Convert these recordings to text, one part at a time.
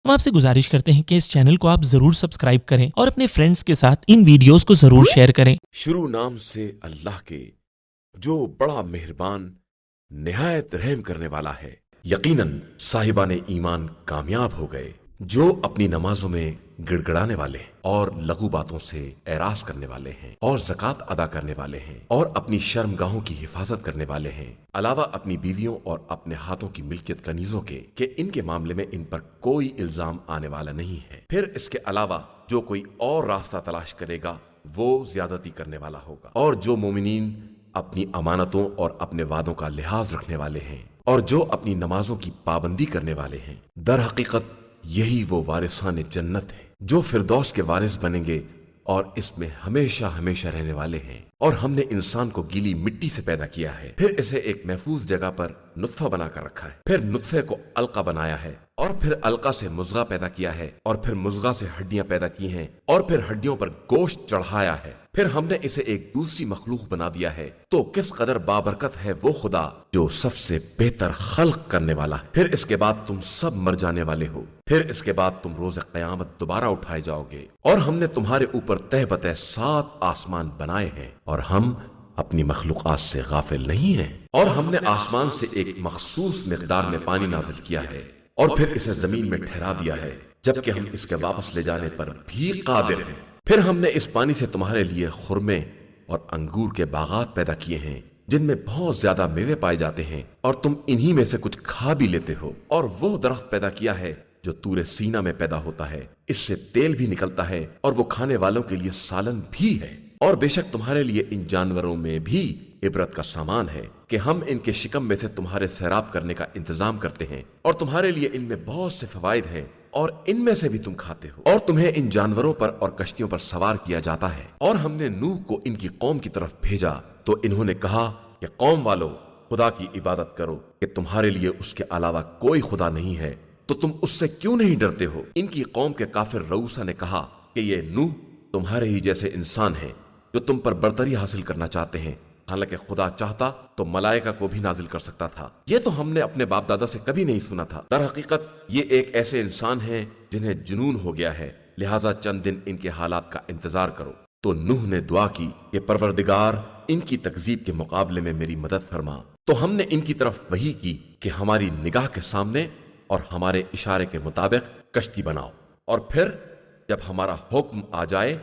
ہم آپ سے گزارش کرتے ہیں کہ اس چینل کو آپ ضرور سبسکرائب کریں اور اپنے فرینڈز کے ساتھ ان ویڈیوز کو ضرور شیئر کریں۔ شروع نام سے اللہ کے جو بڑا مہربان نہایت رحم کرنے والا ہے۔ یقیناً صاحبان ایمان کامیاب ہو گئے جو اپنی نمازوں میں گڑ گڑانے والے ہیں اور لغو باتوں سے اعراض کرنے والے ہیں اور زکوٰۃ ادا کرنے والے ہیں اور اپنی شرمگاہوں کی حفاظت کرنے والے ہیں، علاوہ اپنی بیویوں اور اپنے ہاتھوں کی ملکیت کنیزوں کے کہ ان کے معاملے میں ان پر کوئی الزام آنے والا نہیں ہے۔ پھر اس کے علاوہ جو کوئی اور راستہ تلاش کرے گا وہ زیادتی کرنے والا ہوگا، اور جو مومنین اپنی امانتوں اور اپنے وعدوں کا لحاظ رکھنے والے ہیں اور جو اپنی نمازوں کی پابندی کرنے والے ہیں، در حقیقت یہی وہ وارثان جنت ہیں جو فردوس کے وارث بنیں گے اور اس میں ہمیشہ ہمیشہ رہنے والے ہیں۔ اور ہم نے انسان کو گیلی مٹی سے پیدا کیا ہے، پھر اسے ایک محفوظ جگہ پر نطفہ بنا کر رکھا ہے، پھر نطفے کو علقہ بنایا ہے، اور پھر علقہ سے مضغہ پیدا کیا ہے، اور پھر مضغہ سے ہڈیاں پیدا کی ہیں، اور پھر ہڈیوں پر گوشت چڑھایا ہے، پھر ہم نے اسے ایک دوسری مخلوق بنا دیا ہے۔ تو کس قدر بابرکت ہے وہ خدا جو سب سے بہتر خلق کرنے والا ہے۔ پھر اس کے بعد تم سب مر جانے والے ہو، پھر اس کے بعد تم روز قیامت دوبارہ اٹھائے جاؤ گے، اور ہم نے تمہارے اوپر تہ بتہ 7 آسمان بنائے ہیں، اور ہم اپنی مخلوقات سے غافل نہیں ہیں۔ اور ہم نے آسمان سے ایک مخصوص مقدار میں پانی نازل کیا ہے اور پھر اسے زمین میں ٹھہرا دیا ہے، جبکہ ہم اس کے واپس لے جانے پر بھی قادر ہیں۔ پھر ہم نے اس پانی سے تمہارے لیے خرمے اور انگور کے باغات پیدا کیے ہیں جن میں بہت زیادہ میوے پائے جاتے ہیں، اور تم انہی میں سے کچھ کھا بھی لیتے ہو۔ اور وہ درخت پیدا کیا ہے جو طور سینا میں پیدا ہوتا ہے، اس سے تیل بھی نکلتا ہے اور وہ کھانے والوں کے لیے سالن بھی ہے۔ اور بے شک تمہارے لیے ان جانوروں میں بھی عبرت کا سامان ہے کہ ہم ان کے شکم میں سے تمہارے سیراب کرنے کا انتظام کرتے ہیں، اور تمہارے لیے ان میں بہت سے فوائد ہیں، اور ان میں سے بھی تم کھاتے ہو، اور تمہیں ان جانوروں پر اور کشتیوں پر سوار کیا جاتا ہے۔ اور ہم نے نوح کو ان کی قوم کی طرف بھیجا تو انہوں نے کہا کہ قوم والو خدا کی عبادت کرو کہ تمہارے لیے اس کے علاوہ کوئی خدا نہیں ہے، تو تم اس سے کیوں نہیں ڈرتے ہو؟ ان کی قوم کے کافر رؤوسا نے کہا کہ یہ نوح تمہارے ہی جیسے انسان ہیں جو تم پر برتری حاصل کرنا چاہتے ہیں، حالانکہ خدا چاہتا تو ملائکہ کو بھی نازل کر سکتا تھا۔ یہ تو ہم نے اپنے باپ دادا سے کبھی نہیں سنا تھا۔ در حقیقت یہ ایک ایسے انسان ہیں جنہیں جنون ہو گیا ہے، لہٰذا چند دن ان کے حالات کا انتظار کرو۔ تو نوح نے دعا کی کہ پروردگار ان کی تکذیب کے مقابلے میں میری مدد فرما۔ تو ہم نے ان کی طرف وحی کی کہ ہماری نگاہ کے سامنے اور ہمارے اشارے کے مطابق کشتی بناؤ، اور پھر جب ہمارا حکم آ جائے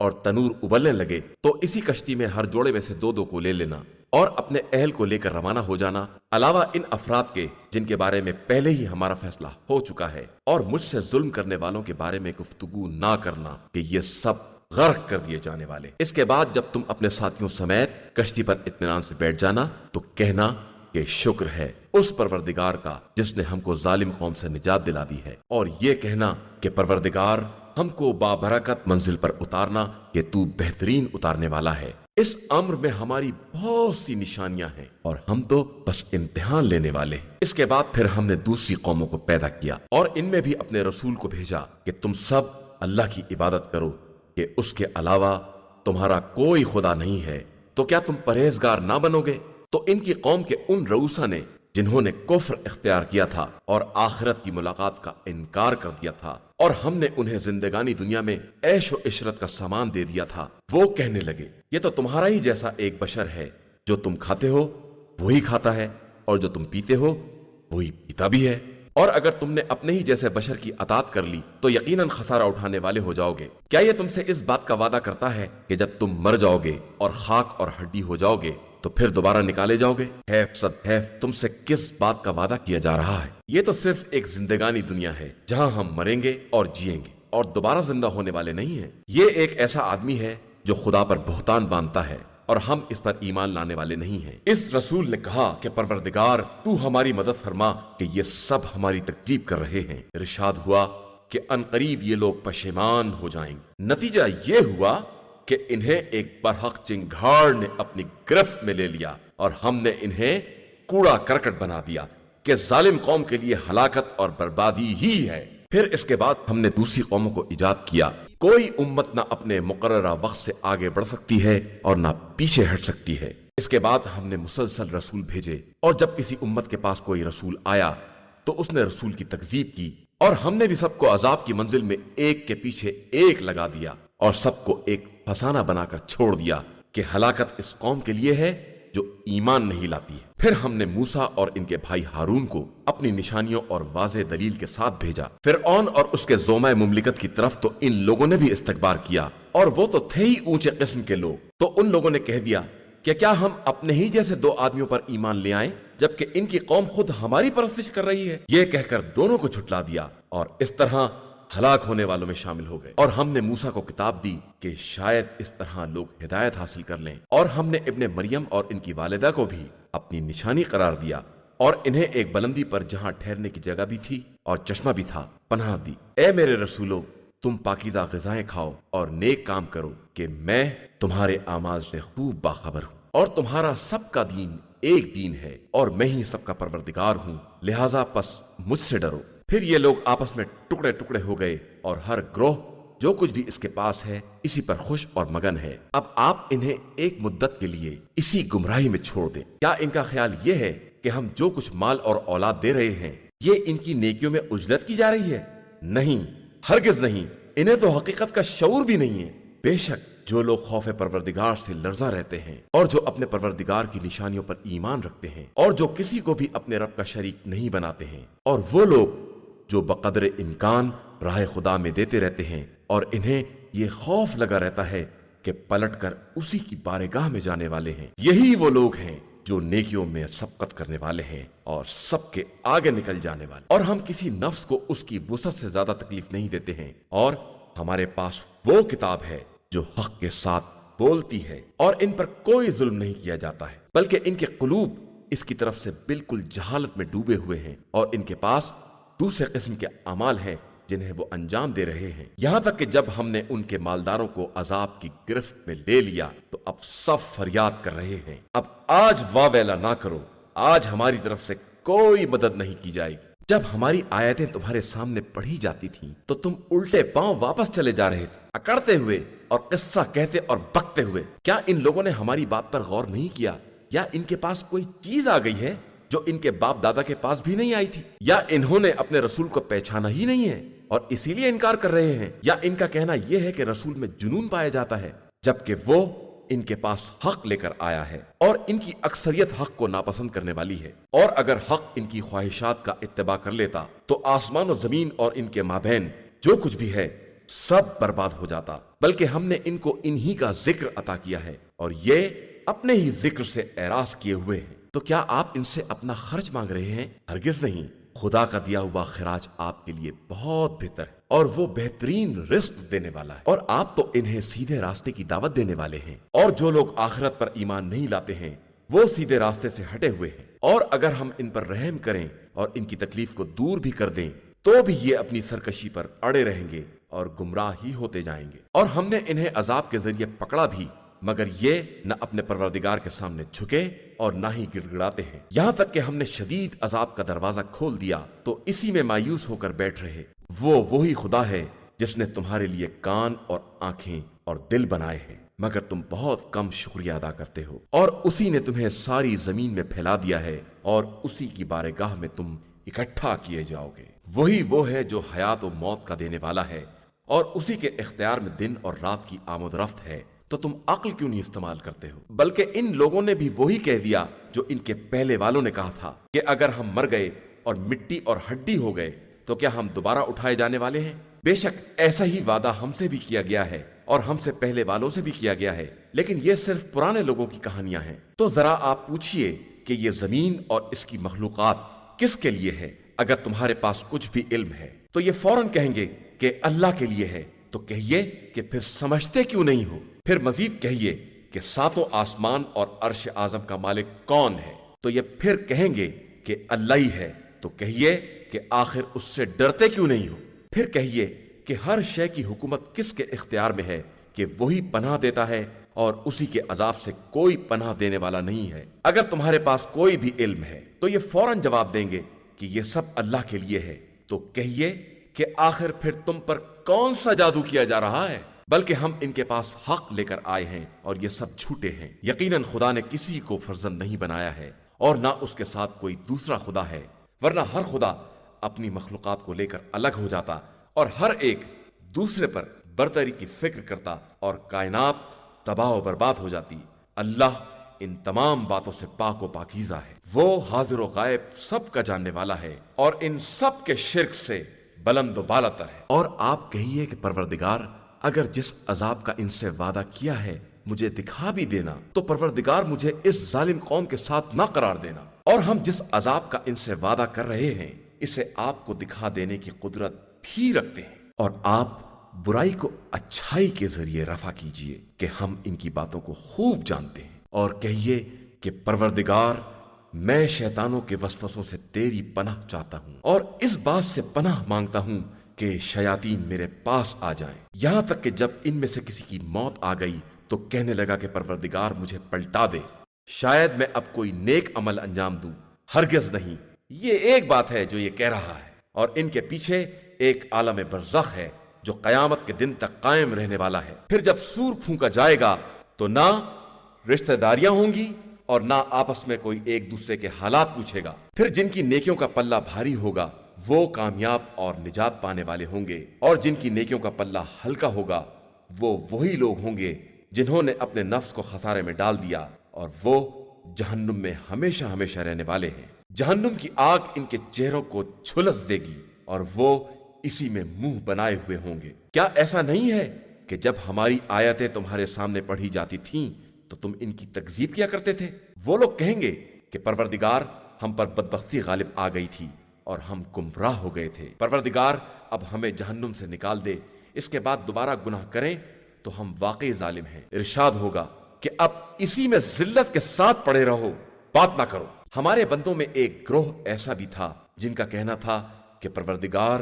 اور تنور ابلنے لگے تو اسی کشتی میں ہر جوڑے میں سے 2 کو لے لینا اور اپنے اہل کو لے کر روانہ ہو جانا، علاوہ ان افراد کے جن کے بارے میں پہلے ہی ہمارا فیصلہ ہو چکا ہے، اور مجھ سے ظلم کرنے والوں کے بارے میں گفتگو نہ کرنا کہ یہ سب غرق کر دیے جانے والے۔ اس کے بعد جب تم اپنے ساتھیوں سمیت کشتی پر اطمینان سے بیٹھ جانا تو کہنا کہ شکر ہے اس پروردگار کا جس نے ہم کو ظالم قوم سے نجات دلا دی ہے، اور یہ کہنا کہ پروردگار ہم کو بابرکت منزل پر اتارنا کہ تو بہترین اتارنے والا ہے۔ اس امر میں ہماری بہت سی نشانیاں ہیں اور ہم تو بس امتحان لینے والے ہیں۔ اس کے بعد پھر ہم نے دوسری قوموں کو پیدا کیا اور ان میں بھی اپنے رسول کو بھیجا کہ تم سب اللہ کی عبادت کرو کہ اس کے علاوہ تمہارا کوئی خدا نہیں ہے، تو کیا تم پرہیزگار نہ بنو گے؟ تو ان کی قوم کے ان رؤوسا نے جنہوں نے کفر اختیار کیا تھا اور آخرت کی ملاقات کا انکار کر دیا تھا، اور ہم نے انہیں زندگانی دنیا میں عیش و عشرت کا سامان دے دیا تھا، وہ کہنے لگے یہ تو تمہارا ہی جیسا ایک بشر ہے، جو تم کھاتے ہو وہی کھاتا ہے اور جو تم پیتے ہو وہی پیتا بھی ہے، اور اگر تم نے اپنے ہی جیسے بشر کی اطاعت کر لی تو یقیناً خسارہ اٹھانے والے ہو جاؤ گے۔ کیا یہ تم سے اس بات کا وعدہ کرتا ہے کہ جب تم مر جاؤ گے اور خاک اور ہڈی ہو جاؤ گے تو پھر دوبارہ نکالے جاؤ گے؟ حیف صد حیف، تم سے کس بات کا وعدہ کیا جا رہا ہے؟ یہ تو صرف ایک زندگانی دنیا ہے جہاں ہم مریں گے اور جیئیں گے اور دوبارہ زندہ ہونے والے نہیں ہیں۔ یہ ایک ایسا آدمی ہے جو خدا پر بہتان باندھتا ہے اور ہم اس پر ایمان لانے والے نہیں ہیں۔ اس رسول نے کہا کہ پروردگار تو ہماری مدد فرما کہ یہ سب ہماری تکذیب کر رہے ہیں۔ ارشاد ہوا کہ عنقریب یہ لوگ پشیمان ہو جائیں گے۔ نتیجہ یہ ہوا کہ انہیں ایک برحق چنگھاڑ نے اپنی گرفت میں لے لیا اور ہم نے انہیں کوڑا کرکٹ بنا دیا کہ ظالم قوم کے لیے ہلاکت اور بربادی ہی ہے۔ پھر اس کے بعد ہم نے دوسری قوموں کو ایجاد کیا۔ کوئی امت نہ اپنے مقررہ وقت سے آگے بڑھ سکتی ہے اور نہ پیچھے ہٹ سکتی ہے۔ اس کے بعد ہم نے مسلسل رسول بھیجے، اور جب کسی امت کے پاس کوئی رسول آیا تو اس نے رسول کی تکذیب کی اور ہم نے بھی سب کو عذاب کی منزل میں ایک کے پیچھے ایک لگا دیا اور سب کو ایک فسانہ بنا کر چھوڑ دیا کہ ہلاکت اس قوم کے لیے ہے جو ایمان نہیں لاتی ہے۔ پھر ہم نے موسیٰ اور ان کے بھائی ہارون کو اپنی نشانیوں اور واضح دلیل کے ساتھ بھیجا۔ فرعون اور اس کے زومہ مملکت کی طرف تو ان لوگوں نے بھی استکبار کیا، اور وہ تو تھے ہی اونچے قسم کے لوگ، تو ان لوگوں نے کہہ دیا کہ کیا ہم اپنے ہی جیسے دو آدمیوں پر ایمان لے آئیں جبکہ ان کی قوم خود ہماری پرستش کر رہی ہے؟ یہ کہہ کر دونوں کو جھٹلا دیا اور اس طرح ہلاک ہونے والوں میں شامل ہو گئے۔ اور ہم نے موسیٰ کو کتاب دی کہ شاید اس طرح لوگ ہدایت حاصل کر لیں، اور ہم نے ابن مریم اور ان کی والدہ کو بھی اپنی نشانی قرار دیا اور انہیں ایک بلندی پر جہاں ٹھہرنے کی جگہ بھی تھی اور چشمہ بھی تھا پناہ دی۔ اے میرے رسولو، تم پاکیزہ غذائیں کھاؤ اور نیک کام کرو کہ میں تمہارے اعمال سے خوب باخبر ہوں، اور تمہارا سب کا دین ایک دین ہے اور میں ہی سب کا پروردگار ہوں، لہذا پس مجھ سے ڈرو۔ پھر یہ لوگ آپس میں ٹکڑے ٹکڑے ہو گئے اور ہر گروہ جو کچھ بھی اس کے پاس ہے اسی پر خوش اور مگن ہے۔ اب آپ انہیں ایک مدت کے لیے اسی گمراہی میں چھوڑ دیں۔ کیا ان کا خیال یہ ہے کہ ہم جو کچھ مال اور اولاد دے رہے ہیں یہ ان کی نیکیوں میں اجرت کی جا رہی ہے؟ نہیں، ہرگز نہیں، انہیں تو حقیقت کا شعور بھی نہیں ہے۔ بے شک جو لوگ خوف پروردگار سے لرزہ رہتے ہیں اور جو اپنے پروردگار کی نشانیوں پر ایمان رکھتے ہیں اور جو کسی کو بھی اپنے رب کا شریک نہیں بناتے ہیں، اور وہ لوگ جو بقدر امکان راہ خدا میں دیتے رہتے ہیں اور انہیں یہ خوف لگا رہتا ہے کہ پلٹ کر اسی کی بارگاہ میں جانے والے ہیں، یہی وہ لوگ ہیں جو نیکیوں میں سبقت کرنے والے ہیں اور سب کے آگے نکل جانے والے۔ اور ہم کسی نفس کو اس کی وسعت سے زیادہ تکلیف نہیں دیتے ہیں، اور ہمارے پاس وہ کتاب ہے جو حق کے ساتھ بولتی ہے اور ان پر کوئی ظلم نہیں کیا جاتا ہے، بلکہ ان کے قلوب اس کی طرف سے بالکل جہالت میں ڈوبے ہوئے ہیں، اور ان کے پاس دوسرے قسم کے اعمال ہیں جنہیں وہ انجام دے رہے ہیں، یہاں تک کہ جب ہم نے ان کے مالداروں کو عذاب کی گرفت میں لے لیا تو اب سب فریاد کر رہے ہیں، اب آج واویلا نہ کرو، آج ہماری طرف سے کوئی مدد نہیں کی جائے گی۔ جب ہماری آیتیں تمہارے سامنے پڑھی جاتی تھیں تو تم الٹے پاؤں واپس چلے جا رہے تھے، اکڑتے ہوئے اور قصہ کہتے اور بکتے ہوئے۔ کیا ان لوگوں نے ہماری بات پر غور نہیں کیا، یا ان کے پاس کوئی چیز آ گئی ہے جو ان کے باپ دادا کے پاس بھی نہیں آئی تھی، یا انہوں نے اپنے رسول کو پہچانا ہی نہیں ہے اور اسی لیے انکار کر رہے ہیں، یا ان کا کہنا یہ ہے کہ رسول میں جنون پایا جاتا ہے جبکہ وہ ان کے پاس حق لے کر آیا ہے، اور ان کی اکثریت حق کو ناپسند کرنے والی ہے، اور اگر حق ان کی خواہشات کا اتباع کر لیتا تو آسمان و زمین اور ان کے مابین جو کچھ بھی ہے سب برباد ہو جاتا، بلکہ ہم نے ان کو انہی کا ذکر عطا کیا ہے اور یہ اپنے ہی ذکر سے اعراض کیے ہوئے ہیں۔ تو کیا آپ ان سے اپنا خرچ مانگ رہے ہیں؟ ہرگز نہیں، خدا کا دیا ہوا خراج آپ کے لیے بہت بہتر ہے اور وہ بہترین رزق دینے والا ہے، اور آپ تو انہیں سیدھے راستے کی دعوت دینے والے ہیں، اور جو لوگ آخرت پر ایمان نہیں لاتے ہیں وہ سیدھے راستے سے ہٹے ہوئے ہیں، اور اگر ہم ان پر رحم کریں اور ان کی تکلیف کو دور بھی کر دیں تو بھی یہ اپنی سرکشی پر اڑے رہیں گے اور گمراہ ہی ہوتے جائیں گے۔ اور ہم نے انہیں عذاب کے ذریعے پکڑا بھی، مگر یہ نہ اپنے پروردگار کے سامنے جھکے اور نہ ہی گڑ گڑاتے ہیں، یہاں تک کہ ہم نے شدید عذاب کا دروازہ کھول دیا تو اسی میں مایوس ہو کر بیٹھ رہے۔ وہی خدا ہے جس نے تمہارے لیے کان اور آنکھیں اور دل بنائے ہیں، مگر تم بہت کم شکریہ ادا کرتے ہو، اور اسی نے تمہیں ساری زمین میں پھیلا دیا ہے اور اسی کی بارگاہ میں تم اکٹھا کیے جاؤ گے۔ وہی وہ ہے جو حیات و موت کا دینے والا ہے، اور اسی کے اختیار میں دن اور رات کی آمد رفت ہے، تو تم عقل کیوں نہیں استعمال کرتے ہو؟ بلکہ ان لوگوں نے بھی وہی کہہ دیا جو ان کے پہلے والوں نے کہا تھا کہ اگر ہم مر گئے اور مٹی اور ہڈی ہو گئے تو کیا ہم دوبارہ اٹھائے جانے والے ہیں؟ بے شک ایسا ہی وعدہ ہم سے بھی کیا گیا ہے اور ہم سے پہلے والوں سے بھی کیا گیا ہے، لیکن یہ صرف پرانے لوگوں کی کہانیاں ہیں۔ تو ذرا آپ پوچھئے کہ یہ زمین اور اس کی مخلوقات کس کے لیے ہے؟ اگر تمہارے پاس کچھ بھی علم ہے تو یہ فوراً کہیں گے کہ اللہ کے لیے ہے، تو کہیے کہ پھر سمجھتے کیوں نہیں ہو؟ پھر مزید کہیے کہ ساتوں آسمان اور عرش اعظم کا مالک کون ہے؟ تو یہ پھر کہیں گے کہ اللہ ہی ہے، تو کہیے کہ آخر اس سے ڈرتے کیوں نہیں ہو؟ پھر کہیے کہ ہر شے کی حکومت کس کے اختیار میں ہے کہ وہی پناہ دیتا ہے اور اسی کے عذاب سے کوئی پناہ دینے والا نہیں ہے۔ اگر تمہارے پاس کوئی بھی علم ہے تو یہ فوراً جواب دیں گے کہ یہ سب اللہ کے لیے ہے، تو کہیے کہ آخر پھر تم پر کون سا جادو کیا جا رہا ہے؟ بلکہ ہم ان کے پاس حق لے کر آئے ہیں اور یہ سب جھوٹے ہیں۔ یقیناً خدا نے کسی کو فرزند نہیں بنایا ہے اور نہ اس کے ساتھ کوئی دوسرا خدا ہے، ورنہ ہر خدا اپنی مخلوقات کو لے کر الگ ہو جاتا اور ہر ایک دوسرے پر برتری کی فکر کرتا اور کائنات تباہ و برباد ہو جاتی۔ اللہ ان تمام باتوں سے پاک و پاکیزہ ہے، وہ حاضر و غائب سب کا جاننے والا ہے اور ان سب کے شرک سے بلند و بالاتر ہے۔ اور آپ کہیے کہ پروردگار اگر جس عذاب کا ان سے وعدہ کیا ہے مجھے دکھا بھی دینا تو پروردگار مجھے اس ظالم قوم کے ساتھ نہ قرار دینا، اور ہم جس عذاب کا ان سے وعدہ کر رہے ہیں اسے آپ کو دکھا دینے کی قدرت بھی رکھتے ہیں، اور آپ برائی کو اچھائی کے ذریعے رفع کیجئے کہ ہم ان کی باتوں کو خوب جانتے ہیں۔ اور کہیے کہ پروردگار میں شیطانوں کے وسوسوں سے تیری پناہ چاہتا ہوں اور اس بات سے پناہ مانگتا ہوں کہ شیاطین میرے پاس آ جائیں، یہاں تک کہ جب ان میں سے کسی کی موت آ گئی تو کہنے لگا کہ پروردگار مجھے پلٹا دے، شاید میں اب کوئی نیک عمل انجام دوں۔ ہرگز نہیں، یہ ایک بات ہے جو یہ کہہ رہا ہے، اور ان کے پیچھے ایک عالم برزخ ہے جو قیامت کے دن تک قائم رہنے والا ہے۔ پھر جب سور پھونکا جائے گا تو نہ رشتہ داریاں ہوں گی اور نہ آپس میں کوئی ایک دوسرے کے حالات پوچھے گا۔ پھر جن کی نیکیوں کا پلہ بھاری ہوگا وہ کامیاب اور نجات پانے والے ہوں گے، اور جن کی نیکیوں کا پلہ ہلکا ہوگا وہ وہی لوگ ہوں گے جنہوں نے اپنے نفس کو خسارے میں ڈال دیا، اور وہ جہنم میں ہمیشہ ہمیشہ رہنے والے ہیں۔ جہنم کی آگ ان کے چہروں کو جھلس دے گی اور وہ اسی میں منہ بنائے ہوئے ہوں گے۔ کیا ایسا نہیں ہے کہ جب ہماری آیتیں تمہارے سامنے پڑھی جاتی تھیں تو تم ان کی تکذیب کیا کرتے تھے؟ وہ لوگ کہیں گے کہ پروردگار ہم پر بدبختی غالب آ گئی تھی اور ہم گمراہ ہو گئے تھے، پروردگار اب ہمیں جہنم سے نکال دے، اس کے بعد دوبارہ گناہ کریں تو ہم واقعی ظالم ہیں۔ ارشاد ہوگا کہ اب اسی میں ذلت کے ساتھ پڑے رہو، بات نہ کرو۔ ہمارے بندوں میں ایک گروہ ایسا بھی تھا جن کا کہنا تھا کہ پروردگار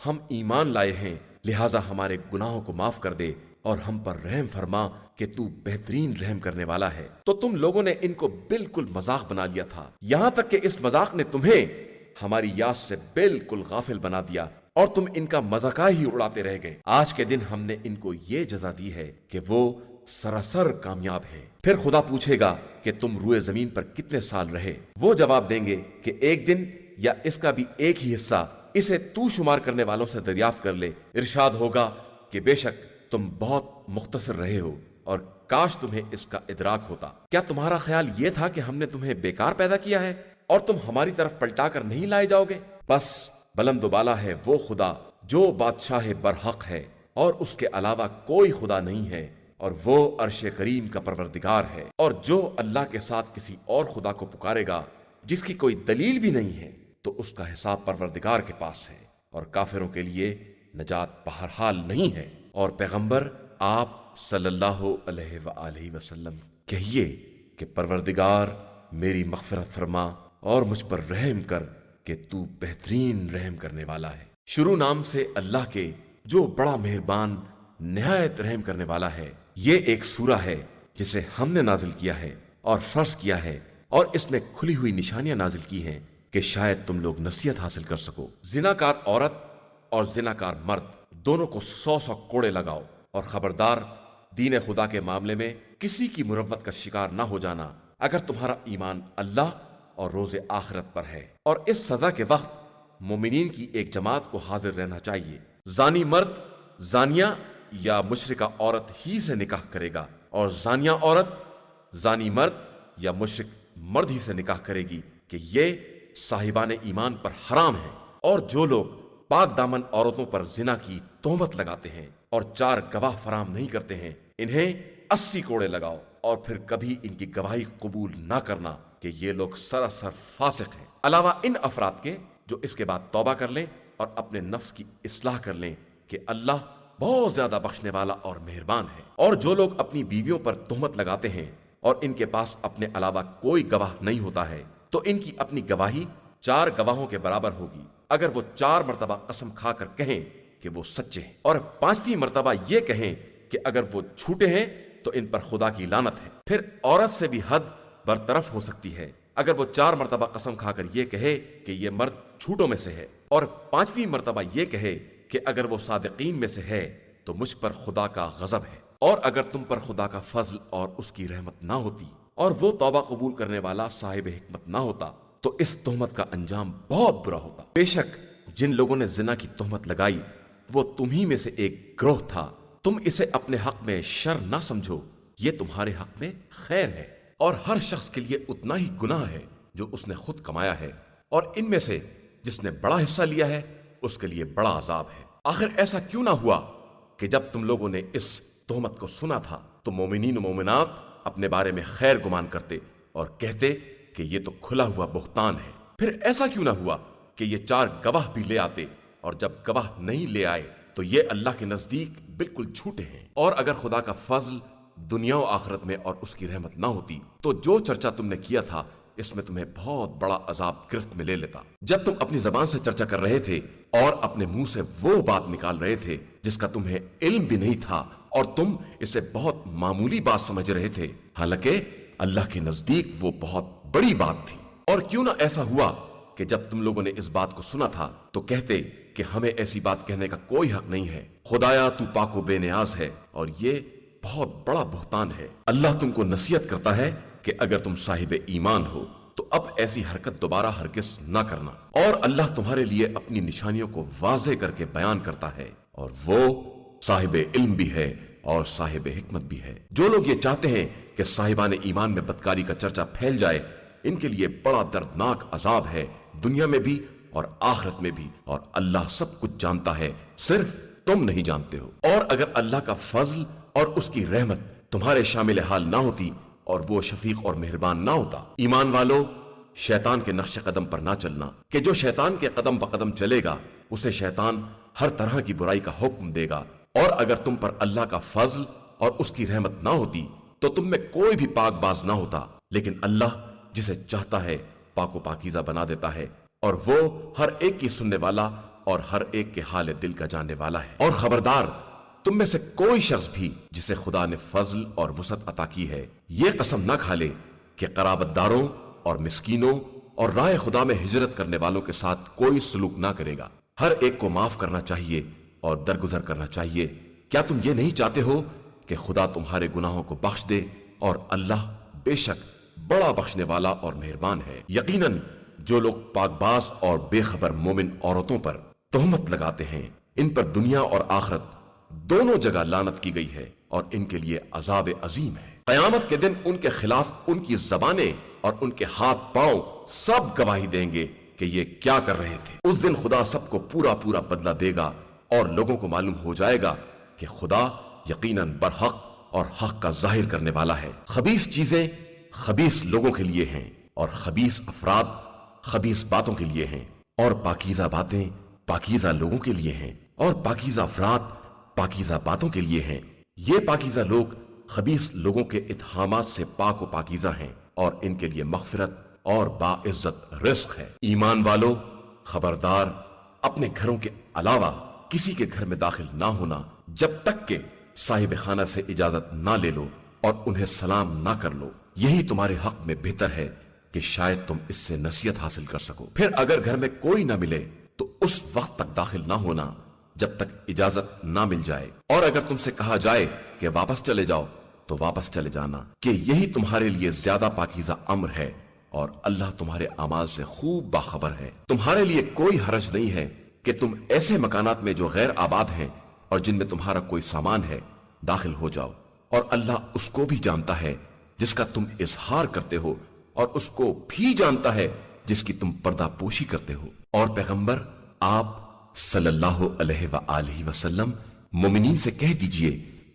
ہم ایمان لائے ہیں لہٰذا ہمارے گناہوں کو معاف کر دے اور ہم پر رحم فرما کہ تو بہترین رحم کرنے والا ہے۔ تو تم لوگوں نے ان کو بالکل مذاق بنا لیا تھا، یہاں تک کہ اس مذاق نے تمہیں ہماری یاد سے بالکل غافل بنا دیا اور تم ان کا مذاق ہی اڑاتے رہ گئے۔ آج کے دن ہم نے ان کو یہ جزا دی ہے کہ وہ سراسر کامیاب ہے۔ پھر خدا پوچھے گا کہ تم روئے زمین پر کتنے سال رہے؟ وہ جواب دیں گے کہ ایک دن یا اس کا بھی ایک ہی حصہ، اسے تو شمار کرنے والوں سے دریافت کر لے۔ ارشاد ہوگا کہ بے شک تم بہت مختصر رہے ہو اور کاش تمہیں اس کا ادراک ہوتا۔ کیا تمہارا خیال یہ تھا کہ ہم نے تمہیں بیکار پیدا کیا ہے اور تم ہماری طرف پلٹا کر نہیں لائے جاؤ گے؟ بس بلند و بالا ہے وہ خدا جو بادشاہ برحق ہے اور اس کے علاوہ کوئی خدا نہیں ہے، اور وہ عرش کریم کا پروردگار ہے، اور جو اللہ کے ساتھ کسی اور خدا کو پکارے گا جس کی کوئی دلیل بھی نہیں ہے تو اس کا حساب پروردگار کے پاس ہے، اور کافروں کے لیے نجات بہرحال نہیں ہے۔ اور پیغمبر آپ صلی اللہ علیہ وآلہ وسلم کہیے کہ پروردگار میری مغفرت فرما اور مجھ پر رحم کر کہ تو بہترین رحم کرنے والا ہے۔ شروع نام سے اللہ کے جو بڑا مہربان نہایت رحم کرنے والا ہے۔ یہ ایک سورہ ہے جسے ہم نے نازل کیا ہے اور فرض کیا ہے، اور اس میں کھلی ہوئی نشانیاں نازل کی ہیں کہ شاید تم لوگ نصیحت حاصل کر سکو۔ زناکار عورت اور زناکار مرد دونوں کو 100 کوڑے لگاؤ، اور خبردار دین خدا کے معاملے میں کسی کی مروت کا شکار نہ ہو جانا اگر تمہارا ایمان اللہ اور روز آخرت پر ہے۔ اور اس سزا کے وقت مومنین کی ایک جماعت کو حاضر رہنا چاہیے۔ زانی مرد زانیہ یا مشرکہ عورت ہی سے نکاح کرے گا، اور زانیہ عورت زانی مرد یا مشرک مرد ہی سے نکاح کرے گی کہ یہ صاحبان ایمان پر حرام ہے۔ اور جو لوگ پاک دامن عورتوں پر زنا کی تہمت لگاتے ہیں اور 4 گواہ فراہم نہیں کرتے ہیں انہیں 80 کوڑے لگاؤ، اور پھر کبھی ان کی گواہی قبول نہ کرنا کہ یہ لوگ سراسر فاسق ہیں، علاوہ ان افراد کے جو اس کے بعد توبہ کر لیں اور اپنے نفس کی اصلاح کر لیں کہ اللہ بہت زیادہ بخشنے والا اور مہربان ہے۔ اور جو لوگ اپنی بیویوں پر تہمت لگاتے ہیں اور ان کے پاس اپنے علاوہ کوئی گواہ نہیں ہوتا ہے تو ان کی اپنی گواہی 4 گواہوں کے برابر ہوگی، اگر وہ 4 مرتبہ قسم کھا کر کہیں کہ وہ سچے ہیں، اور 5ویں مرتبہ یہ کہیں کہ اگر وہ جھوٹے ہیں تو ان پر خدا کی لعنت ہے۔ پھر عورت سے بھی حد برطرف ہو سکتی ہے اگر وہ 4 مرتبہ قسم کھا کر یہ کہے کہ یہ مرد جھوٹوں میں سے ہے، اور 5ویں مرتبہ یہ کہے کہ اگر وہ صادقین میں سے ہے تو مجھ پر خدا کا غضب ہے۔ اور اگر تم پر خدا کا فضل اور اس کی رحمت نہ ہوتی اور وہ توبہ قبول کرنے والا صاحب حکمت نہ ہوتا تو اس تہمت کا انجام بہت برا ہوتا۔ بے شک جن لوگوں نے زنا کی تہمت لگائی وہ تمہیں میں سے ایک گروہ تھا۔ تم اسے اپنے حق میں شر نہ سمجھو، یہ تمہارے حق میں خیر ہے، اور ہر شخص کے لیے اتنا ہی گناہ ہے جو اس نے خود کمایا ہے، اور ان میں سے جس نے بڑا حصہ لیا ہے اس کے لیے بڑا عذاب ہے۔ آخر ایسا کیوں نہ ہوا کہ جب تم لوگوں نے اس تہمت کو سنا تھا تو مومنین و مومنات اپنے بارے میں خیر گمان کرتے اور کہتے کہ یہ تو کھلا ہوا بہتان ہے۔ پھر ایسا کیوں نہ ہوا کہ یہ 4 گواہ بھی لے آتے، اور جب گواہ نہیں لے آئے تو یہ اللہ کے نزدیک بالکل جھوٹے ہیں۔ اور اگر خدا کا فضل دنیا و آخرت میں اور اس کی رحمت نہ ہوتی تو جو چرچا تم نے کیا تھا اس میں تمہیں بہت بڑا عذاب گرفت میں لے لیتا۔ جب تم اپنی زبان سے چرچا کر رہے تھے اور اپنے منہ سے وہ بات نکال رہے تھے جس کا تمہیں علم بھی نہیں تھا، اور تم اسے بہت معمولی بات سمجھ رہے تھے، حالانکہ اللہ کے نزدیک وہ بہت بڑی بات تھی۔ اور کیوں نہ ایسا ہوا کہ جب تم لوگوں نے اس بات کو سنا تھا تو کہتے کہ ہمیں ایسی بات کہنے کا کوئی حق نہیں ہے، خدایا تو پاک و بے نیاز ہے، اور یہ بہت بڑا بہتان ہے۔ اللہ تم کو نصیحت کرتا ہے کہ اگر تم صاحب ایمان ہو تو اب ایسی حرکت دوبارہ ہرگز نہ کرنا، اور اللہ تمہارے لیے اپنی نشانیوں کو واضح کر کے بیان کرتا ہے، اور وہ صاحب علم بھی ہے اور صاحب حکمت بھی ہے۔ جو لوگ یہ چاہتے ہیں کہ صاحبان ایمان میں بدکاری کا چرچا پھیل جائے، ان کے لیے بڑا دردناک عذاب ہے، دنیا میں بھی اور آخرت میں بھی، اور اللہ سب کچھ جانتا ہے، صرف تم نہیں جانتے ہو۔ اور اگر اللہ کا فضل اور اس کی رحمت تمہارے شامل حال نہ ہوتی اور وہ شفیق اور مہربان نہ ہوتا، ایمان والو شیطان کے نقش قدم پر نہ چلنا، کہ جو شیطان کے قدم بقدم چلے گا اسے شیطان ہر طرح کی برائی کا حکم دے گا۔ اور اگر تم پر اللہ کا فضل اور اس کی رحمت نہ ہوتی تو تم میں کوئی بھی پاک باز نہ ہوتا، لیکن اللہ جسے چاہتا ہے پاک و پاکیزہ بنا دیتا ہے، اور وہ ہر ایک کی سننے والا اور ہر ایک کے حال دل کا جاننے والا ہے۔ اور خبردار، تم میں سے کوئی شخص بھی جسے خدا نے فضل اور وسعت عطا کی ہے یہ قسم نہ کھا لے کہ قرابت داروں اور مسکینوں اور راہ خدا میں ہجرت کرنے والوں کے ساتھ کوئی سلوک نہ کرے گا۔ ہر ایک کو معاف کرنا چاہیے اور درگزر کرنا چاہیے۔ کیا تم یہ نہیں چاہتے ہو کہ خدا تمہارے گناہوں کو بخش دے؟ اور اللہ بے شک بڑا بخشنے والا اور مہربان ہے۔ یقیناً جو لوگ پاک باز اور بے خبر مومن عورتوں پر تہمت لگاتے ہیں ان پر دنیا اور آخرت دونوں جگہ لعنت کی گئی ہے، اور ان کے لیے عذاب عظیم ہے۔ قیامت کے دن ان کے خلاف ان کی زبانیں اور ان کے ہاتھ پاؤں سب گواہی دیں گے کہ یہ کیا کر رہے تھے۔ اس دن خدا سب کو پورا پورا بدلہ دے گا، اور لوگوں کو معلوم ہو جائے گا کہ خدا یقیناً برحق اور حق کا ظاہر کرنے والا ہے۔ خبیث چیزیں خبیث لوگوں کے لیے ہیں، اور خبیث افراد خبیث باتوں کے لیے ہیں، اور پاکیزہ باتیں پاکیزہ لوگوں کے لیے ہیں، اور پاکیزہ افراد پاکیزہ باتوں کے لیے ہیں۔ یہ پاکیزہ لوگ خبیث لوگوں کے اتہامات سے پاک و پاکیزہ ہیں، اور ان کے لیے مغفرت اور باعزت رزق ہے۔ ایمان والو خبردار، اپنے گھروں کے علاوہ کسی کے گھر میں داخل نہ ہونا جب تک کہ صاحب خانہ سے اجازت نہ لے لو اور انہیں سلام نہ کر لو، یہی تمہارے حق میں بہتر ہے کہ شاید تم اس سے نصیحت حاصل کر سکو۔ پھر اگر گھر میں کوئی نہ ملے تو اس وقت تک داخل نہ ہونا جب تک اجازت نہ مل جائے، اور اگر تم سے کہا جائے کہ واپس چلے جاؤ تو واپس چلے جانا، کہ یہی تمہارے لیے زیادہ پاکیزہ امر ہے، اور اللہ تمہارے اعمال سے خوب باخبر ہے۔ تمہارے لیے کوئی حرج نہیں ہے کہ تم ایسے مکانات میں جو غیر آباد ہیں اور جن میں تمہارا کوئی سامان ہے داخل ہو جاؤ، اور اللہ اس کو بھی جانتا ہے جس کا تم اظہار کرتے ہو، اور اس کو بھی جانتا ہے جس کی تم پردہ پوشی کرتے ہو۔ اور پیغمبر آپ صلی اللہ علیہ وآلہ وسلم مومنین سے کہہ دیجئے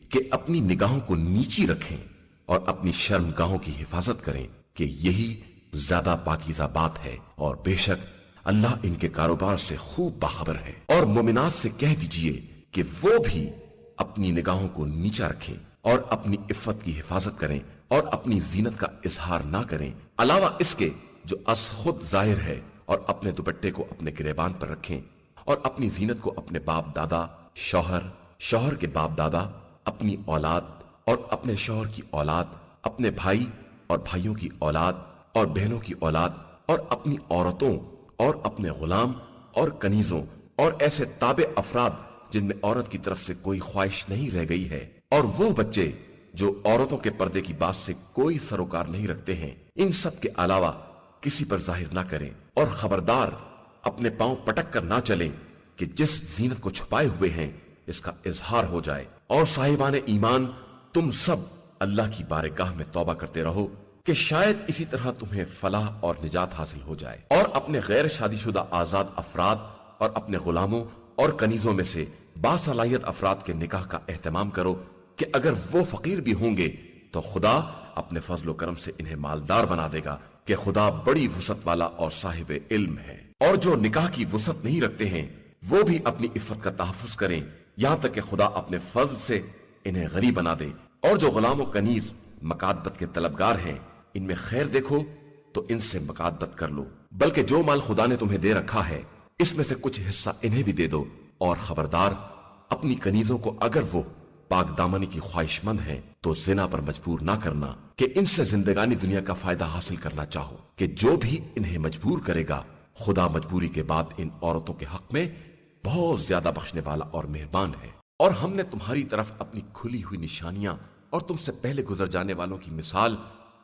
کہ اپنی نگاہوں کو نیچی رکھیں اور اپنی شرمگاہوں کی حفاظت کریں، کہ یہی زیادہ پاکیزہ بات ہے، اور بے شک اللہ ان کے کاروبار سے خوب باخبر ہے۔ اور مومنات سے کہہ دیجئے کہ وہ بھی اپنی نگاہوں کو نیچا رکھیں اور اپنی عفت کی حفاظت کریں اور اپنی زینت کا اظہار نہ کریں، علاوہ اس کے جو از خود ظاہر ہے، اور اپنے دوپٹے کو اپنے گریبان پر رکھیں، اور اپنی زینت کو اپنے باپ دادا، شوہر کے باپ دادا، اپنی اولاد اور اپنے شوہر کی اولاد، اپنے بھائی اور بھائیوں کی اولاد اور بہنوں کی اولاد، اور اپنی عورتوں اور اپنے غلام اور کنیزوں، اور ایسے تابع افراد جن میں عورت کی طرف سے کوئی خواہش نہیں رہ گئی ہے، اور وہ بچے جو عورتوں کے پردے کی بات سے کوئی سروکار نہیں رکھتے ہیں، ان سب کے علاوہ کسی پر ظاہر نہ کریں۔ اور خبردار، اپنے پاؤں پٹک کر نہ چلیں کہ جس زینت کو چھپائے ہوئے ہیں اس کا اظہار ہو جائے۔ اور صاحبان ایمان، تم سب اللہ کی بارگاہ میں توبہ کرتے رہو کہ شاید اسی طرح تمہیں فلاح اور نجات حاصل ہو جائے، اور اپنے غیر شادی شدہ آزاد افراد اور اپنے غلاموں اور کنیزوں میں سے باصلاحیت افراد کے نکاح کا اہتمام کرو کہ اگر وہ فقیر بھی ہوں گے تو خدا اپنے فضل و کرم سے انہیں مالدار بنا دے گا کہ خدا بڑی وسعت والا اور صاحب علم ہے۔ اور جو نکاح کی وسعت نہیں رکھتے ہیں وہ بھی اپنی عفت کا تحفظ کریں یہاں تک کہ خدا اپنے فضل سے انہیں غنی بنا دے۔ اور جو غلام و کنیز مکاتبت کے طلبگار ہیں ان میں خیر دیکھو تو ان سے مکاتبت کر لو، بلکہ جو مال خدا نے تمہیں دے رکھا ہے اس میں سے کچھ حصہ انہیں بھی دے دو۔ اور خبردار، اپنی کنیزوں کو اگر وہ پاک دامنی کی خواہش مند ہیں تو زنا پر مجبور نہ کرنا کہ ان سے زندگانی دنیا کا فائدہ حاصل کرنا چاہو، کہ جو بھی انہیں مجبور کرے گا خدا مجبوری کے بعد ان عورتوں کے حق میں بہت زیادہ بخشنے والا اور مہربان ہے۔ اور ہم نے تمہاری طرف اپنی کھلی ہوئی نشانیاں اور تم سے پہلے گزر جانے والوں کی مثال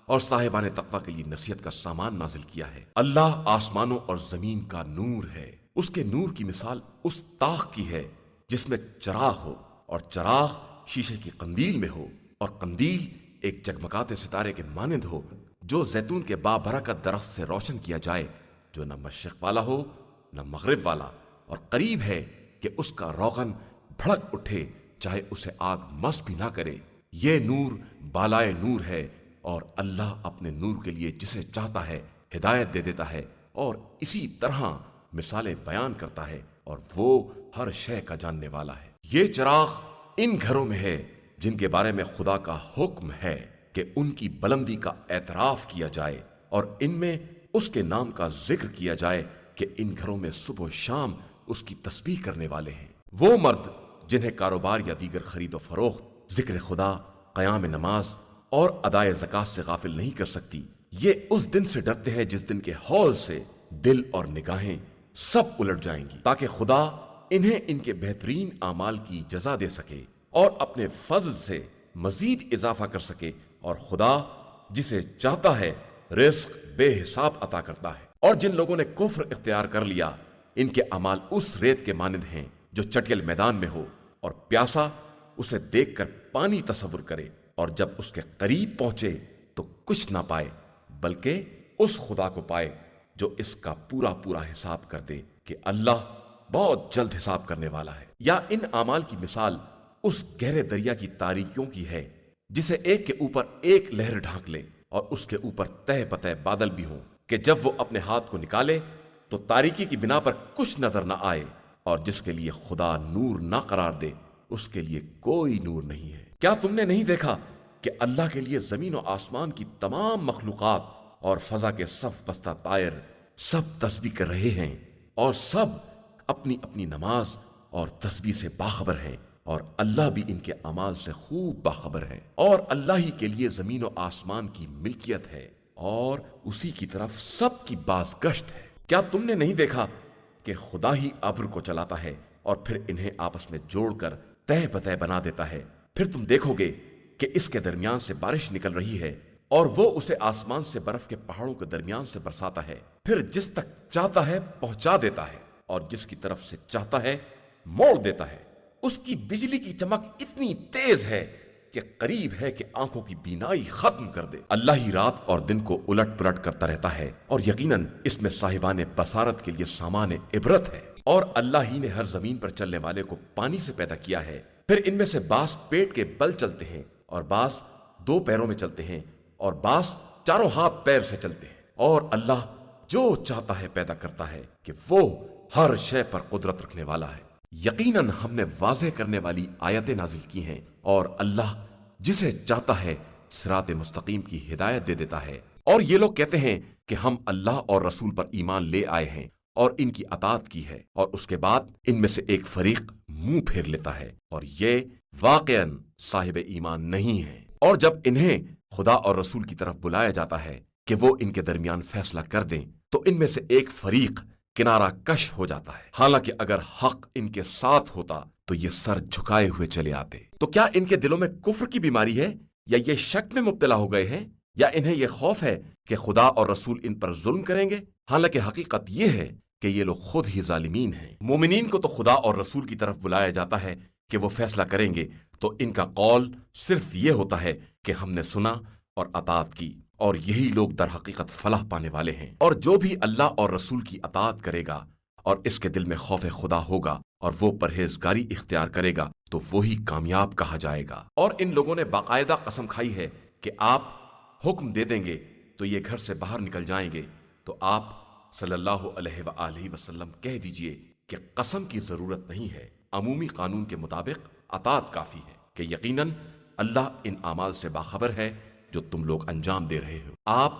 اور صاحبان تقوی کے لیے نصیحت کا سامان نازل کیا ہے۔ اللہ آسمانوں اور زمین کا نور ہے، اس کے نور کی مثال اس طاق کی ہے جس میں چراغ ہو، اور چراغ شیشے کی قندیل میں ہو، اور قندیل ایک جگمگاتے ستارے کے مانند ہو جو زیتون کے بابرکت درخت سے روشن کیا جائے، جو نہ مشرق والا ہو نہ مغرب والا، اور قریب ہے کہ اس کا روغن بھڑک اٹھے چاہے اسے آگ مس بھی نہ کرے۔ یہ نور بالائے نور ہے، اور اللہ اپنے نور کے لیے جسے چاہتا ہے ہدایت دے دیتا ہے، اور اسی طرح مثالیں بیان کرتا ہے، اور وہ ہر شے کا جاننے والا ہے۔ یہ چراغ ان گھروں میں ہے جن کے بارے میں خدا کا حکم ہے کہ ان کی بلندی کا اعتراف کیا جائے اور ان میں اس کے نام کا ذکر کیا جائے، کہ ان گھروں میں صبح و شام اس کی تسبیح کرنے والے ہیں۔ وہ مرد جنہیں کاروبار یا دیگر خرید و فروخت ذکر خدا، قیام نماز اور ادائے زکوٰۃ سے غافل نہیں کر سکتی، یہ اس دن سے ڈرتے ہیں جس دن کے حوض سے دل اور نگاہیں سب الٹ جائیں گی، تاکہ خدا انہیں ان کے بہترین اعمال کی جزا دے سکے اور اپنے فضل سے مزید اضافہ کر سکے۔ اور خدا جسے چاہتا ہے رزق بے حساب عطا کرتا ہے۔ اور جن لوگوں نے کفر اختیار کر لیا ان کے اعمال اس ریت کے مانند ہیں جو چٹیل میدان میں ہو، اور پیاسا اسے دیکھ کر پانی تصور کرے، اور جب اس کے قریب پہنچے تو کچھ نہ پائے بلکہ اس خدا کو پائے جو اس کا پورا پورا حساب کر دے، کہ اللہ بہت جلد حساب کرنے والا ہے۔ یا ان اعمال کی مثال اس گہرے دریا کی تاریکیوں کی ہے جسے ایک کے اوپر ایک لہر ڈھانک لے اور اس کے اوپر تہ بتہ بادل بھی ہوں، کہ جب وہ اپنے ہاتھ کو نکالے تو تاریکی کی بنا پر کچھ نظر نہ آئے، اور جس کے لیے خدا نور نہ قرار دے اس کے لیے کوئی نور نہیں ہے۔ کیا تم نے نہیں دیکھا کہ اللہ کے لیے زمین و آسمان کی تمام مخلوقات اور فضا کے صف بستہ طائر سب تسبیح کر رہے ہیں، اور سب اپنی اپنی نماز اور تسبیح سے باخبر ہیں، اور اللہ بھی ان کے اعمال سے خوب باخبر ہے۔ اور اللہ ہی کے لیے زمین و آسمان کی ملکیت ہے، اور اسی کی طرف سب کی بازگشت ہے۔ کیا تم نے نہیں دیکھا کہ خدا ہی ابر کو چلاتا ہے اور پھر انہیں آپس میں جوڑ کر تہ بتہ بنا دیتا ہے؟ پھر تم دیکھو گے کہ اس کے درمیان سے بارش نکل رہی ہے، اور وہ اسے آسمان سے برف کے پہاڑوں کے درمیان سے برساتا ہے، پھر جس تک چاہتا ہے پہنچا دیتا ہے، اور جس کی طرف سے چاہتا ہے موڑ دیتا ہے۔ اس کی بجلی کی چمک اتنی تیز ہے کہ قریب ہے کہ آنکھوں کی بینائی ختم کر دے۔ اللہ ہی رات اور دن کو الٹ پلٹ کرتا رہتا ہے، اور یقیناً اس میں صاحبان بصارت کے لیے سامان عبرت ہے۔ اور اللہ ہی نے ہر زمین پر چلنے والے کو پانی سے پیدا کیا ہے، پھر ان میں سے بعض پیٹ کے بل چلتے ہیں، اور بعض دو پیروں میں چلتے ہیں، اور بعض چاروں ہاتھ پیر سے چلتے ہیں۔ اور اللہ جو چاہتا ہے پیدا کرتا ہے، کہ وہ ہر شے پر قدرت رکھنے والا ہے۔ یقیناً ہم نے واضح کرنے والی آیتیں نازل کی ہیں، اور اللہ جسے چاہتا ہے صراط مستقیم کی ہدایت دے دیتا ہے۔ اور یہ لوگ کہتے ہیں کہ ہم اللہ اور رسول پر ایمان لے آئے ہیں اور ان کی اطاعت کی ہے، اور اس کے بعد ان میں سے ایک فریق منہ پھیر لیتا ہے، اور یہ واقعاً صاحب ایمان نہیں ہے۔ اور جب انہیں خدا اور رسول کی طرف بلایا جاتا ہے کہ وہ ان کے درمیان فیصلہ کر دیں، تو ان میں سے ایک فریق کنارہ کش ہو جاتا ہے، حالانکہ اگر حق ان کے ساتھ ہوتا تو یہ سر جھکائے ہوئے چلے آتے۔ تو کیا ان کے دلوں میں کفر کی بیماری ہے، یا یہ شک میں مبتلا ہو گئے ہیں، یا انہیں یہ خوف ہے کہ خدا اور رسول ان پر ظلم کریں گے؟ حالانکہ حقیقت یہ ہے کہ یہ لوگ خود ہی ظالمین ہیں۔ مومنین کو تو خدا اور رسول کی طرف بلایا جاتا ہے کہ وہ فیصلہ کریں گے، تو ان کا قول صرف یہ ہوتا ہے کہ ہم نے سنا اور اطاعت کی، اور یہی لوگ در حقیقت فلاح پانے والے ہیں۔ اور جو بھی اللہ اور رسول کی اطاعت کرے گا اور اس کے دل میں خوف خدا ہوگا اور وہ پرہیزگاری اختیار کرے گا تو وہی کامیاب کہا جائے گا۔ اور ان لوگوں نے باقاعدہ قسم کھائی ہے کہ آپ حکم دے دیں گے تو یہ گھر سے باہر نکل جائیں گے، تو آپ صلی اللہ علیہ وآلہ وسلم کہہ دیجئے کہ قسم کی ضرورت نہیں ہے، عمومی قانون کے مطابق اطاعت کافی ہے، کہ یقیناً اللہ ان اعمال سے باخبر ہے جو تم لوگ انجام دے رہے ہو۔ آپ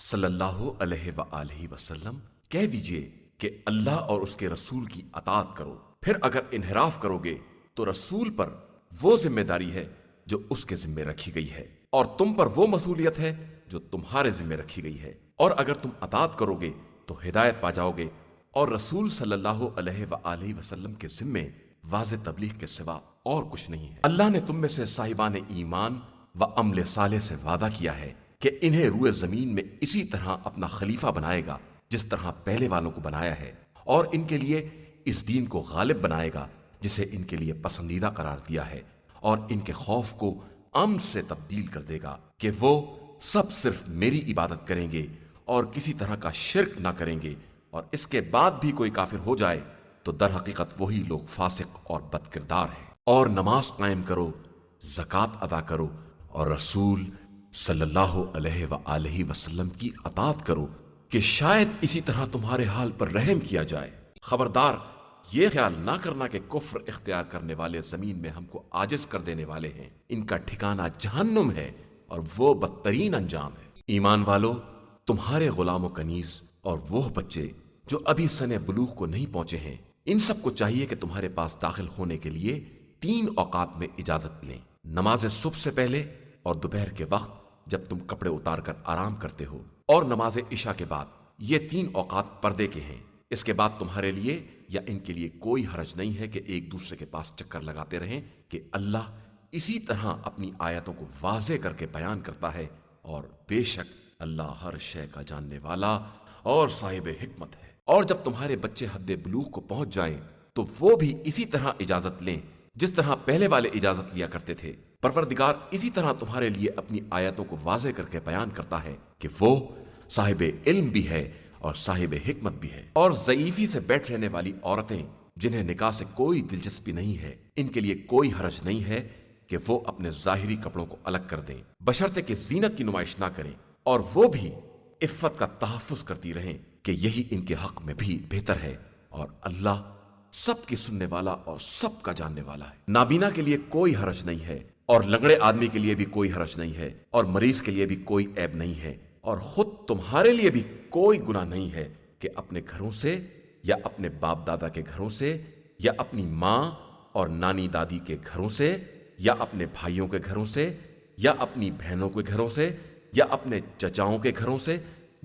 صلی اللہ علیہ وآلہ وسلم کہہ دیجئے کہ اللہ اور اس کے رسول کی اطاعت کرو، پھر اگر انحراف کرو گے تو رسول پر وہ ذمہ داری ہے جو اس کے ذمہ رکھی گئی ہے، اور تم پر وہ مسئولیت ہے جو تمہارے ذمہ رکھی گئی ہے، اور اگر تم اطاعت کرو گے تو ہدایت پا جاؤ گے، اور رسول صلی اللہ علیہ وآلہ وسلم کے ذمے واضح تبلیغ کے سوا اور کچھ نہیں ہے۔ اللہ نے تم میں سے صاحبان ایمان و عمل صالح سے وعدہ کیا ہے کہ انہیں روئے زمین میں اسی طرح اپنا خلیفہ بنائے گا جس طرح پہلے والوں کو بنایا ہے، اور ان کے لیے اس دین کو غالب بنائے گا جسے ان کے لیے پسندیدہ قرار دیا ہے، اور ان کے خوف کو امن سے تبدیل کر دے گا کہ وہ سب صرف میری عبادت کریں گے اور کسی طرح کا شرک نہ کریں گے، اور اس کے بعد بھی کوئی کافر ہو جائے تو در حقیقت وہی لوگ فاسق اور بد کردار ہیں۔ اور نماز قائم کرو، زکوٰۃ ادا کرو، اور رسول صلی اللہ علیہ وآلہ وسلم کی اطاعت کرو کہ شاید اسی طرح تمہارے حال پر رحم کیا جائے۔ خبردار یہ خیال نہ کرنا کہ کفر اختیار کرنے والے زمین میں ہم کو عاجز کر دینے والے ہیں، ان کا ٹھکانہ جہنم ہے اور وہ بدترین انجام ہے۔ ایمان والو، تمہارے غلام و کنیز اور وہ بچے جو ابھی سن بلوغ کو نہیں پہنچے ہیں، ان سب کو چاہیے کہ تمہارے پاس داخل ہونے کے لیے 3 اوقات میں اجازت لیں، نماز صبح سے پہلے اور دوپہر کے وقت جب تم کپڑے اتار کر آرام کرتے ہو، اور نماز عشاء کے بعد۔ یہ 3 اوقات پردے کے ہیں۔ اس کے بعد تمہارے لیے یا ان کے لیے کوئی حرج نہیں ہے کہ ایک دوسرے کے پاس چکر لگاتے رہیں، کہ اللہ اسی طرح اپنی آیتوں کو واضح کر کے بیان کرتا ہے، اور بے شک اللہ ہر شے کا جاننے والا اور صاحب حکمت ہے۔ اور جب تمہارے بچے حد بلوغ کو پہنچ جائیں تو وہ بھی اسی طرح اجازت لیں جس طرح پہلے والے اجازت لیا کرتے تھے۔ پروردگار اسی طرح تمہارے لیے اپنی آیتوں کو واضح کر کے بیان کرتا ہے کہ وہ صاحب علم بھی ہے اور صاحب حکمت بھی ہے۔ اور ضعیفی سے بیٹھ رہنے والی عورتیں جنہیں نکاح سے کوئی دلچسپی نہیں ہے، ان کے لیے کوئی حرج نہیں ہے کہ وہ اپنے ظاہری کپڑوں کو الگ کر دیں، بشرطے کہ زینت کی نمائش نہ کریں، اور وہ بھی عفت کا تحفظ کرتی رہیں کہ یہی ان کے حق میں بھی بہتر ہے، اور اللہ سب کی سننے والا اور سب کا جاننے والا ہے۔ نابینا کے لیے کوئی حرج نہیں ہے، اور لنگڑے آدمی کے لیے بھی کوئی حرج نہیں ہے، اور مریض کے لیے بھی کوئی عیب نہیں ہے، اور خود تمہارے لیے بھی کوئی گناہ نہیں ہے کہ اپنے گھروں سے یا اپنے باپ دادا کے گھروں سے یا اپنی ماں اور نانی دادی کے گھروں سے یا اپنے بھائیوں کے گھروں سے یا اپنی بہنوں کے گھروں سے یا اپنے چچاؤں کے گھروں سے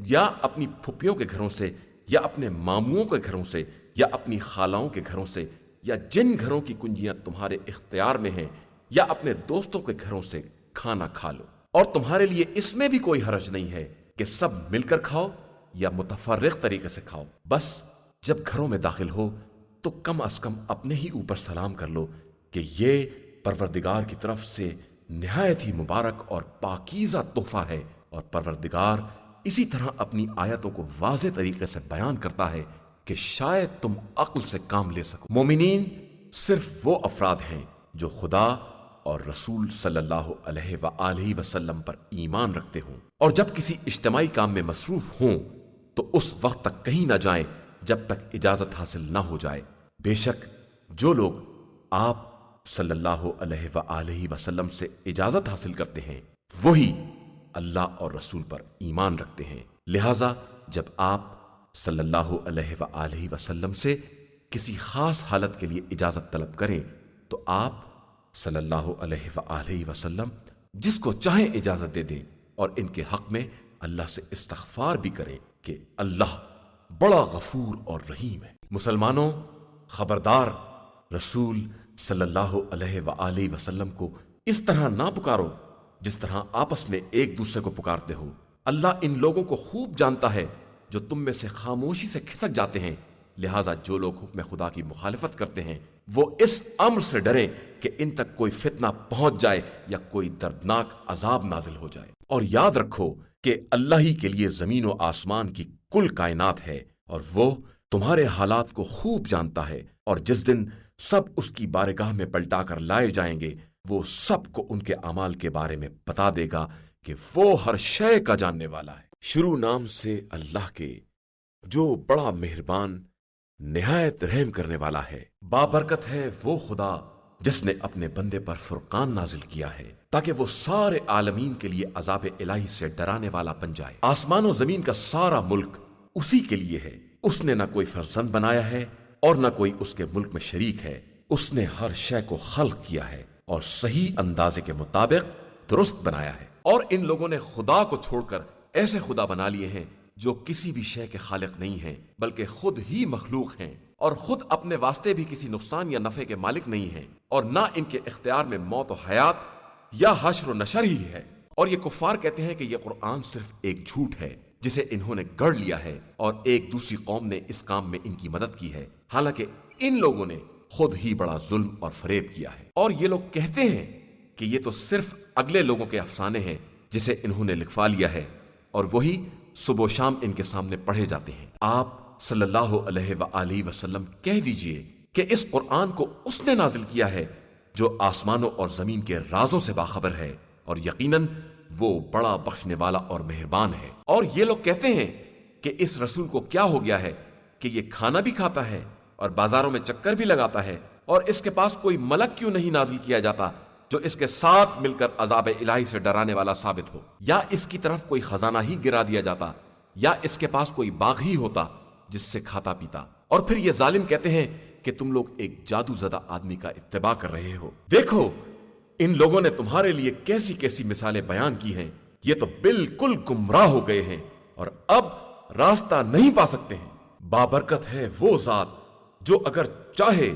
یا اپنی پھپھیوں کے گھروں سے یا اپنے ماموؤں کے گھروں سے یا اپنی خالاؤں کے گھروں سے، یا جن گھروں کی کنجیاں تمہارے اختیار میں ہیں، یا اپنے دوستوں کے گھروں سے کھانا کھا لو، اور تمہارے لیے اس میں بھی کوئی حرج نہیں ہے کہ سب مل کر کھاؤ یا متفرق طریقے سے کھاؤ، بس جب گھروں میں داخل ہو تو کم از کم اپنے ہی اوپر سلام کر لو کہ یہ پروردگار کی طرف سے نہایت ہی مبارک اور پاکیزہ تحفہ ہے، اور پروردگار اسی طرح اپنی آیتوں کو واضح طریقے سے بیان کرتا ہے کہ شاید تم عقل سے کام لے سکو۔ مومنین صرف وہ افراد ہیں جو خدا اور رسول صلی اللہ علیہ وآلہ وسلم پر ایمان رکھتے ہوں، اور جب کسی اجتماعی کام میں مصروف ہوں تو اس وقت تک کہیں نہ جائیں جب تک اجازت حاصل نہ ہو جائے۔ بے شک جو لوگ آپ صلی اللہ علیہ وآلہ وسلم سے اجازت حاصل کرتے ہیں وہی اللہ اور رسول پر ایمان رکھتے ہیں، لہذا جب آپ صلی اللہ علیہ وآلہ وسلم سے کسی خاص حالت کے لیے اجازت طلب کریں تو آپ صلی اللہ علیہ وآلہ وسلم جس کو چاہیں اجازت دے دیں، اور ان کے حق میں اللہ سے استغفار بھی کریں کہ اللہ بڑا غفور اور رحیم ہے۔ مسلمانوں، خبردار، رسول صلی اللہ علیہ وآلہ وسلم کو اس طرح نہ پکارو جس طرح آپس میں ایک دوسرے کو پکارتے ہو۔ اللہ ان لوگوں کو خوب جانتا ہے جو تم میں سے خاموشی سے کھسک جاتے ہیں لہٰذا جو لوگ حکم خدا کی مخالفت کرتے ہیں وہ اس امر سے ڈریں کہ ان تک کوئی فتنہ پہنچ جائے یا کوئی دردناک عذاب نازل ہو جائے۔ اور یاد رکھو کہ اللہ ہی کے لیے زمین و آسمان کی کل کائنات ہے، اور وہ تمہارے حالات کو خوب جانتا ہے، اور جس دن سب اس کی بارگاہ میں پلٹا کر لائے جائیں گے وہ سب کو ان کے اعمال کے بارے میں بتا دے گا کہ وہ ہر شے کا جاننے والا ہے۔ شروع نام سے اللہ کے جو بڑا مہربان نہایت رحم کرنے والا ہے۔ بابرکت ہے وہ خدا جس نے اپنے بندے پر فرقان نازل کیا ہے تاکہ وہ سارے عالمین کے لیے عذاب الہی سے ڈرانے والا بن جائے۔ آسمان و زمین کا سارا ملک اسی کے لیے ہے۔ اس نے نہ کوئی فرزند بنایا ہے اور نہ کوئی اس کے ملک میں شریک ہے۔ اس نے ہر شے کو خلق کیا ہے اور صحیح اندازے کے مطابق درست بنایا ہے۔ اور ان لوگوں نے خدا کو چھوڑ کر ایسے خدا بنا لیے ہیں جو کسی بھی شے کے خالق نہیں ہیں بلکہ خود ہی مخلوق ہیں، اور خود اپنے واسطے بھی کسی نقصان یا نفع کے مالک نہیں ہیں، اور نہ ان کے اختیار میں موت و حیات یا حشر و نشر ہی ہے۔ اور یہ کفار کہتے ہیں کہ یہ قرآن صرف ایک جھوٹ ہے جسے انہوں نے گڑھ لیا ہے، اور ایک دوسری قوم نے اس کام میں ان کی مدد کی ہے، حالانکہ ان لوگوں نے خود ہی بڑا ظلم اور فریب کیا ہے۔ اور یہ لوگ کہتے ہیں کہ یہ تو صرف اگلے لوگوں کے افسانے ہیں جسے انہوں نے لکھوا لیا ہے، اور وہی صبح و شام ان کے سامنے پڑھے جاتے ہیں۔ آپ صلی اللہ علیہ وآلہ وسلم کہہ دیجئے کہ اس قرآن کو اس نے نازل کیا ہے جو آسمانوں اور زمین کے رازوں سے باخبر ہے، اور یقیناً وہ بڑا بخشنے والا اور مہربان ہے۔ اور یہ لوگ کہتے ہیں کہ اس رسول کو کیا ہو گیا ہے کہ یہ کھانا بھی کھاتا ہے اور بازاروں میں چکر بھی لگاتا ہے، اور اس کے پاس کوئی ملک کیوں نہیں نازل کیا جاتا جو اس کے ساتھ مل کر عذاب الہی سے ڈرانے والا ثابت ہو، یا اس کی طرف کوئی خزانہ ہی گرا دیا جاتا، یا اس کے پاس کوئی باغ ہی ہوتا جس سے کھاتا پیتا۔ اور پھر یہ ظالم کہتے ہیں کہ تم لوگ ایک جادو زدہ آدمی کا اتباع کر رہے ہو۔ دیکھو ان لوگوں نے تمہارے لیے کیسی کیسی مثالیں بیان کی ہیں، یہ تو بالکل گمراہ ہو گئے ہیں اور اب راستہ نہیں پا سکتے ہیں۔ بابرکت ہے وہ ذات جو اگر چاہے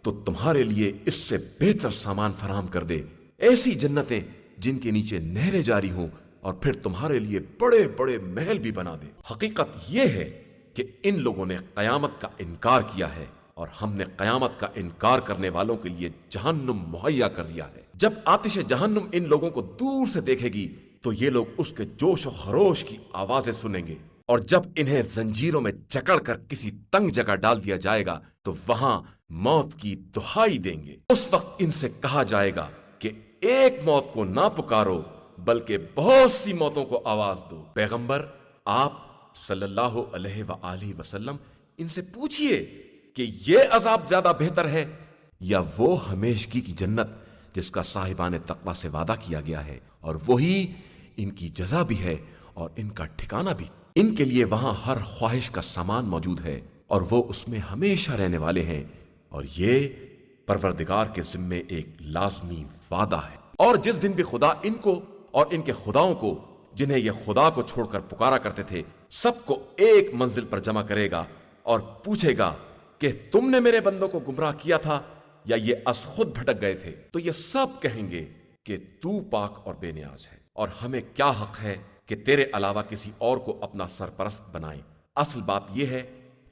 تو تمہارے لیے اس سے بہتر سامان فراہم کر دے، ایسی جنتیں جن کے نیچے نہریں جاری ہوں، اور پھر تمہارے لیے بڑے بڑے محل بھی بنا دے۔ حقیقت یہ ہے کہ ان لوگوں نے قیامت کا انکار کیا ہے، اور ہم نے قیامت کا انکار کرنے والوں کے لیے جہنم مہیا کر دیا ہے۔ جب آتش جہنم ان لوگوں کو دور سے دیکھے گی تو یہ لوگ اس کے جوش و خروش کی آوازیں سنیں گے، اور جب انہیں زنجیروں میں جکڑ کر کسی تنگ جگہ ڈال دیا جائے گا تو وہاں موت کی دہائی دیں گے۔ اس وقت ان سے کہا جائے گا کہ ایک موت کو نہ پکارو بلکہ بہت سی موتوں کو آواز دو۔ پیغمبر آپ صلی اللہ علیہ وآلہ وسلم ان سے پوچھئے کہ یہ عذاب زیادہ بہتر ہے یا وہ ہمیشگی کی جنت جس کا صاحبان تقوی سے وعدہ کیا گیا ہے، اور وہی ان کی جزا بھی ہے اور ان کا ٹھکانہ بھی۔ ان کے لیے وہاں ہر خواہش کا سامان موجود ہے، اور وہ اس میں ہمیشہ رہنے والے ہیں، اور یہ پروردگار کے ذمے ایک لازمی وعدہ ہے۔ اور جس دن بھی خدا ان کو اور ان کے خداؤں کو جنہیں یہ خدا کو چھوڑ کر پکارا کرتے تھے سب کو ایک منزل پر جمع کرے گا اور پوچھے گا کہ تم نے میرے بندوں کو گمراہ کیا تھا یا یہ از خود بھٹک گئے تھے، تو یہ سب کہیں گے کہ تو پاک اور بے نیاز ہے، اور ہمیں کیا حق ہے کہ تیرے علاوہ کسی اور کو اپنا سرپرست بنائیں۔ اصل بات یہ ہے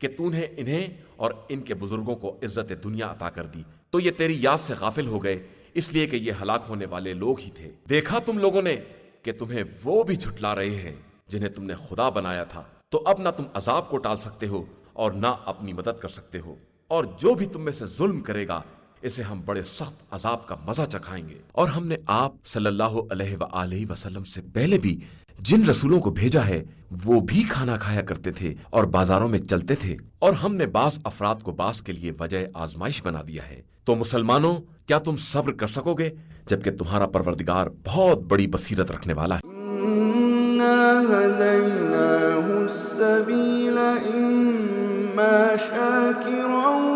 کہ تو نے انہیں اور ان کے بزرگوں کو عزت دنیا عطا کر دی، تو یہ تیری یاد سے غافل ہو گئے، اس لیے کہ یہ ہلاک ہونے والے لوگ ہی تھے۔ دیکھا تم لوگوں نے کہ تمہیں وہ بھی جھٹلا رہے ہیں جنہیں تم نے خدا بنایا تھا، تو اب نہ تم عذاب کو ٹال سکتے ہو اور نہ اپنی مدد کر سکتے ہو، اور جو بھی تم میں سے ظلم کرے گا اسے ہم بڑے سخت عذاب کا مزہ چکھائیں گے۔ اور ہم نے آپ صلی اللہ علیہ وآلہ وسلم سے پہلے بھی جن رسولوں کو بھیجا ہے وہ بھی کھانا کھایا کرتے تھے اور بازاروں میں چلتے تھے، اور ہم نے بعض افراد کو بعض کے لیے وجہ آزمائش بنا دیا ہے۔ تو مسلمانوں کیا تم صبر کر سکو گے جبکہ تمہارا پروردگار بہت بڑی بصیرت رکھنے والا ہے؟ إِنَّا هَدَيْنَاهُ السَّبِيلَ إِمَّا شَاكِرًا